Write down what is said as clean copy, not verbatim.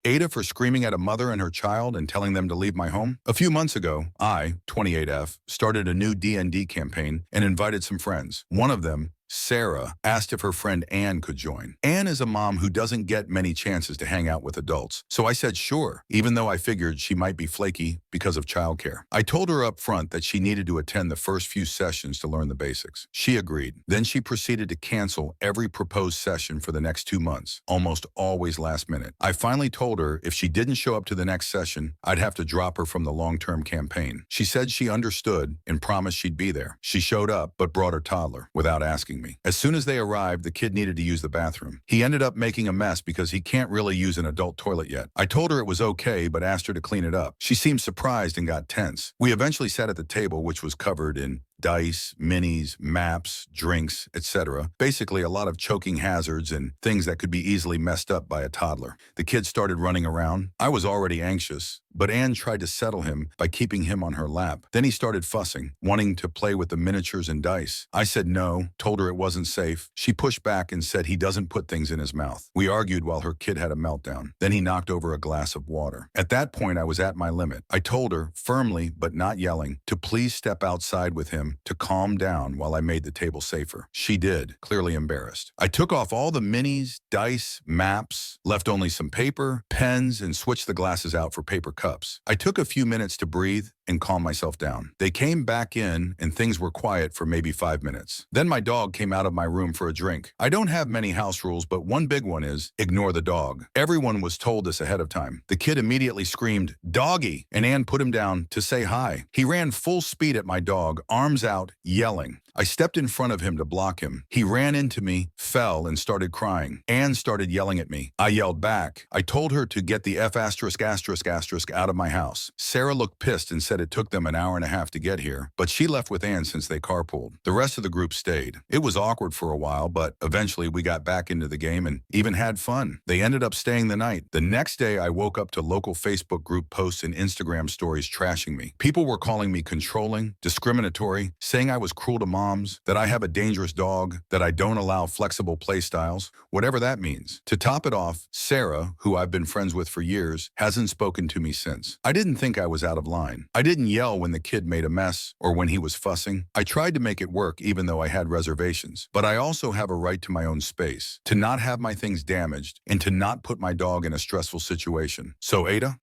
AITA for screaming at a mother and her child and telling them to leave my home? A few months ago, I, 28F, started a new D&D campaign and invited some friends. One of them, Sarah, asked if her friend Anne could join. Anne is a mom who doesn't get many chances to hang out with adults, so I said sure, even though I figured she might be flaky because of childcare. I told her up front that she needed to attend the first few sessions to learn the basics. She agreed. Then she proceeded to cancel every proposed session for the next 2 months, almost always last minute. I finally told her if she didn't show up to the next session, I'd have to drop her from the long-term campaign. She said she understood and promised she'd be there. She showed up, but brought her toddler without asking me. As soon as they arrived, the kid needed to use the bathroom. He ended up making a mess because he can't really use an adult toilet yet. I told her it was okay, but asked her to clean it up. She seemed surprised and got tense. We eventually sat at the table, which was covered in dice, minis, maps, drinks, etc. Basically, a lot of choking hazards and things that could be easily messed up by a toddler. The kid started running around. I was already anxious, but Anne tried to settle him by keeping him on her lap. Then he started fussing, wanting to play with the miniatures and dice. I said no, told her it wasn't safe. She pushed back and said he doesn't put things in his mouth. We argued while her kid had a meltdown. Then he knocked over a glass of water. At that point, I was at my limit. I told her, firmly but not yelling, to please step outside with him to calm down while I made the table safer. She did, clearly embarrassed. I took off all the minis, dice, maps, left only some paper, pens, and switched the glasses out for paper cups. I took a few minutes to breathe and calm myself down. They came back in and things were quiet for maybe 5 minutes. Then my dog came out of my room for a drink. I don't have many house rules, but one big one is ignore the dog. Everyone was told this ahead of time. The kid immediately screamed, "Doggy!" and Anne put him down to say hi. He ran full speed at my dog, arms out, yelling. I stepped in front of him to block him. He ran into me, fell, and started crying. Anne started yelling at me. I yelled back. I told her to get the F*** out of my house. Sarah looked pissed and said it took them an hour and a half to get here, but she left with Anne since they carpooled. The rest of the group stayed. It was awkward for a while, but eventually we got back into the game and even had fun. They ended up staying the night. The next day, I woke up to local Facebook group posts and Instagram stories trashing me. People were calling me controlling, discriminatory, saying I was cruel to moms, that I have a dangerous dog, that I don't allow flexible play styles, whatever that means. To top it off, Sarah, who I've been friends with for years, hasn't spoken to me since. I didn't think I was out of line. I didn't yell when the kid made a mess or when he was fussing. I tried to make it work even though I had reservations. But I also have a right to my own space, to not have my things damaged, and to not put my dog in a stressful situation. So AITA,